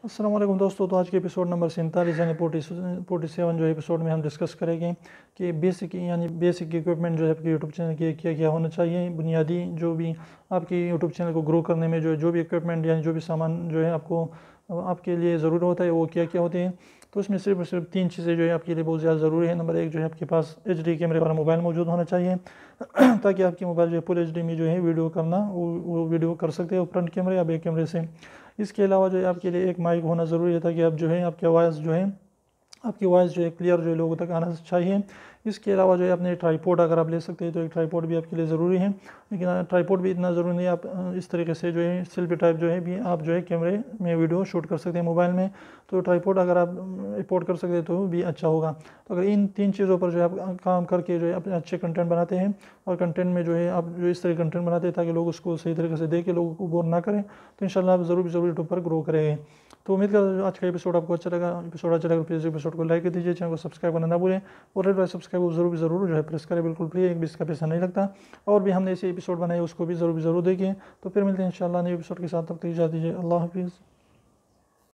अस्सलाम वालेकुम दोस्तों। तो आज के एपिसोड नंबर 47 यानी 47 जो एपिसोड में हम डिस्कस करेंगे कि बेसिक इक्विपमेंट जो है आपके यूट्यूब चैनल के क्या क्या होना चाहिए। बुनियादी जो भी आपकी यूट्यूब चैनल को ग्रो करने में जो भी इक्विपमेंट यानी जो भी सामान जो है आपके लिए ज़रूरी होता है वो क्या क्या होते हैं। तो इसमें सिर्फ और सिर्फ 3 चीज़ें जो है आपके लिए बहुत ज़्यादा ज़रूरी है। नंबर 1 जो है आपके पास HD कैमरे वाला मोबाइल मौजूद होना चाहिए ताकि आपकी मोबाइल जो है फुल HD में जो है वीडियो करना वो वीडियो कर सकते हो फ्रंट कैमरे या बैक कैमरे से। इसके अलावा जो है आपके लिए एक माइक होना ज़रूरी है ताकि आप जो है आपकी वॉइस जो है क्लियर जो है लोगों तक आना चाहिए। इसके अलावा जो है अपने ट्राईपोड अगर आप ले सकते हैं तो एक ट्राईपोड भी आपके लिए ज़रूरी है, लेकिन ट्राईपोड भी इतना ज़रूरी नहीं है। आप इस तरीके से जो है सेल्फी टाइप जो है भी आप जो है कैमरे में वीडियो शूट कर सकते हैं मोबाइल में। तो ट्राईपोड अगर आप इंपोर्ट कर सकते हैं तो भी अच्छा होगा। तो अगर इन 3 चीज़ों पर जो है आप काम करके जो है अपने अच्छे कंटेंट बनाते हैं और कंटेंट में जो है आप जो इस तरह कंटेंट बनाते हैं ताकि लोग उसको सही तरीके से देखें, लोगों को बोर ना करें, तो इंशाल्लाह आप ज़रूर यूट्यूब पर ग्रो करेंगे। तो उम्मीद करता हूँ आज का एपिसोड आपको अच्छा लगा। प्लीज़ एपिसोड को लाइक कर दीजिए, चैनल को सब्सक्राइब करना ना भूलें और रेड वाला सब्सक्राइब को ज़रूर जो है प्रेस करें। बिल्कुल फ्री है, एक भी इसका पैसा नहीं लगता। और भी हमने ऐसे एपिसोड बनाए उसको भी ज़रूर देखें। तो फिर मिलते हैं इंशाल्लाह नए एपिसोड के साथ। तब तक इजाज़त दीजिए। अल्लाह हाफिज़।